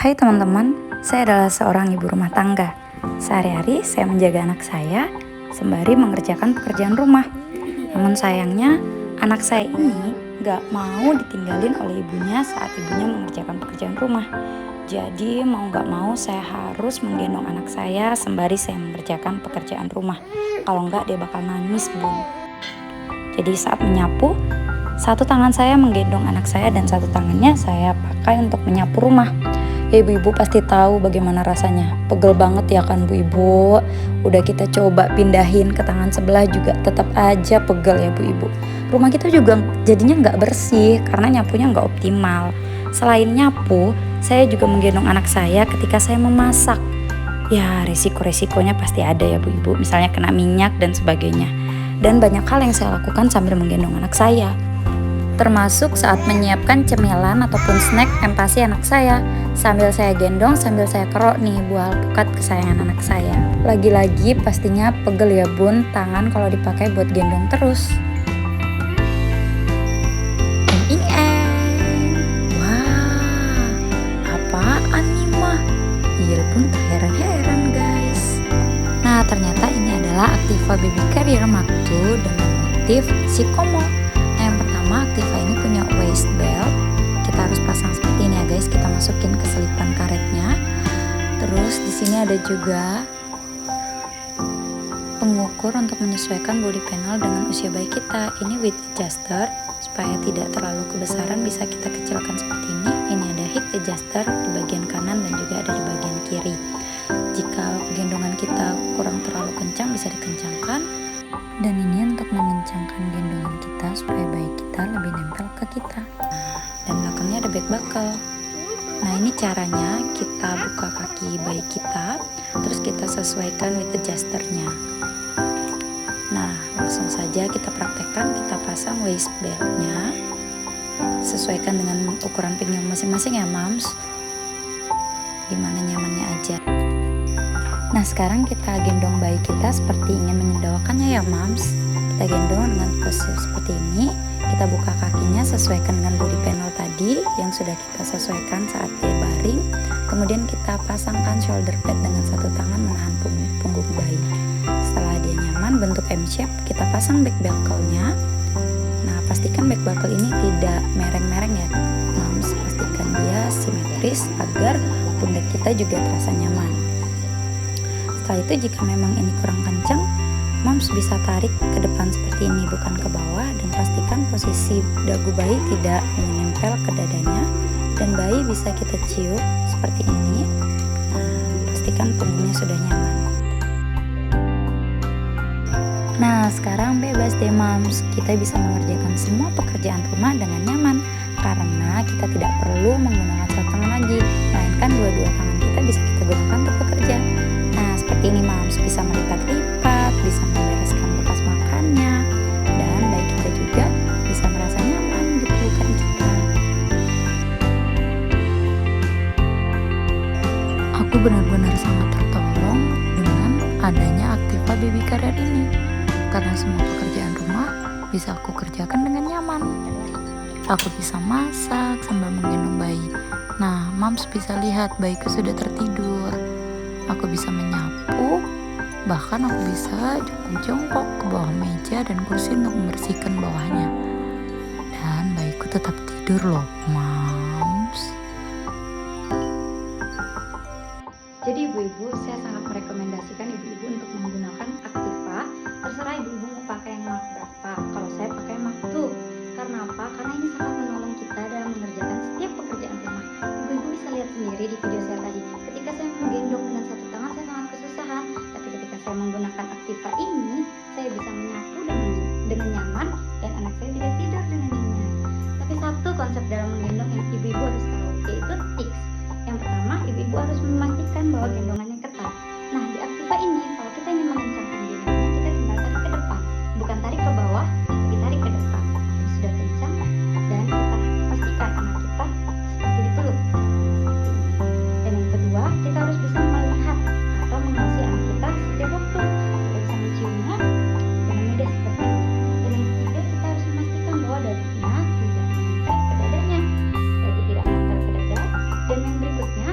Hai teman-teman, saya adalah seorang ibu rumah tangga. Sehari-hari saya menjaga anak saya sembari mengerjakan pekerjaan rumah. Namun sayangnya, anak saya ini gak mau ditinggalin oleh ibunya saat ibunya mengerjakan pekerjaan rumah. Jadi mau gak mau saya harus menggendong anak saya sembari saya mengerjakan pekerjaan rumah. Kalau enggak dia bakal nangis, Bun. Jadi saat menyapu, satu tangan saya menggendong anak saya dan satu tangannya saya pakai untuk menyapu rumah. Ya ibu-ibu pasti tahu bagaimana rasanya. Pegel banget ya kan Bu Ibu. Udah kita coba pindahin ke tangan sebelah juga tetap aja pegel ya Bu Ibu. Rumah kita juga jadinya nggak bersih karena nyapunya nggak optimal. Selain nyapu, saya juga menggendong anak saya ketika saya memasak. Ya resiko-resikonya pasti ada ya Bu Ibu. Misalnya kena minyak dan sebagainya. Dan banyak hal yang saya lakukan sambil menggendong anak saya. Termasuk saat menyiapkan cemilan ataupun snack empasi anak saya. Sambil saya gendong, sambil saya kerok nih buah alpukat kesayangan anak saya. Lagi-lagi pastinya pegel ya Bun, tangan kalau dipakai buat gendong terus. Wah, apaan nih mah? Il pun terheran-heran guys. Nah ternyata ini adalah Activa Baby Carrier Mark II dengan motif Sikomo. Yang pertama, Activa ini punya waist belt. Kita harus pasang seperti ini ya guys. Kita masukin ke selipan karetnya. Terus di sini ada juga pengukur untuk menyesuaikan body panel dengan usia bayi kita. Ini width adjuster supaya tidak terlalu kebesaran, bisa kita kecilkan seperti ini. Ini ada hip adjuster di bagian kanan dan juga ada di bagian kiri. Jika gendongan kita kurang terlalu kencang bisa dikencangkan. Dan ini untuk mengencangkan gendongan kita supaya bayi kita lebih nempel ke kita. Dan belakangnya ada back buckle. Nah ini caranya, kita buka kaki bayi kita, terus kita sesuaikan with adjusternya. Nah langsung saja kita praktekkan, kita pasang waist beltnya. Sesuaikan dengan ukuran pinggang masing-masing ya moms. Gimana nyamannya aja. Nah sekarang kita gendong bayi kita seperti ingin menyendawakannya ya moms. Kita gendong dengan posisi seperti ini. Kita buka kakinya sesuaikan dengan body panel tadi yang sudah kita sesuaikan saat dia baring. Kemudian kita pasangkan shoulder pad dengan satu tangan menahan punggung bayi. Setelah dia nyaman bentuk M shape, kita pasang back buckle-nya. Nah pastikan back buckle ini tidak mereng-mereng ya moms. Pastikan dia simetris agar pundak kita juga terasa nyaman. Setelah itu jika memang ini kurang kencang, moms bisa tarik ke depan seperti ini, bukan ke bawah, dan pastikan posisi dagu bayi tidak menempel ke dadanya dan bayi bisa kita cium seperti ini. Nah, pastikan punggungnya sudah nyaman. Nah, sekarang bebas deh moms, kita bisa mengerjakan semua pekerjaan rumah dengan nyaman karena kita tidak perlu menggunakan satu tangan lagi, melainkan dua-dua tangan kita bisa kita gunakan untuk bekerja. Nah seperti ini moms, bisa melipat-lipat, bisa membereskan bekas makannya, dan bayi kita juga bisa merasa nyaman di pelukan kita. Aku benar-benar sangat tertolong dengan adanya Activa Baby Carrier ini, karena semua pekerjaan rumah bisa aku kerjakan dengan nyaman. Aku bisa masak sambil menggendong bayi. Nah moms bisa lihat bayiku sudah tertidur. Aku bisa menyapu, bahkan aku bisa jongkok ke bawah meja dan kursi untuk membersihkan bawahnya. Dan bayiku tetap tidur loh, moms. Jadi ibu-ibu, saya sangat merekomendasikan ibu-ibu untuk menggunakan Activa. Terserah ibu-ibu mau pakai yang Mark berapa. Kalau saya pakai Mark II. Karena apa? Karena ini sangat menolong kita dalam mengerjakan setiap pekerjaan rumah. Ibu-ibu bisa lihat sendiri di video saya tadi. Ketika saya menggendong dengan satu tangan saya sangat kesusahan, tapi ketika saya menggunakan Activa ini, saya bisa menyapu dengan nyaman dan anak saya bisa tidur dengan nyenyak. Tapi satu konsep dalam menggendong yang ibu-ibu harus tahu, yaitu tips. Yang pertama, ibu-ibu harus memastikan bahwa gendongannya ketat. Nah, di Activa ini kalau kita ingin mengencangkan gendongannya, kita tinggal tarik ke depan, bukan tarik ke bawah, tapi tarik ke depan. Itu sudah kencang dan kita pastikan anak kita seperti dipeluk. Dan yang kedua, kita harus bisa melihat atau mengawasi anak kita setiap waktu. Kita bisa menciumnya dengan mudah seperti ini. Dan yang ketiga, kita harus memastikan bahwa dagunya tidak menempel ke dadanya. Dagu tidak menempel ke dada. Dan yang berikutnya,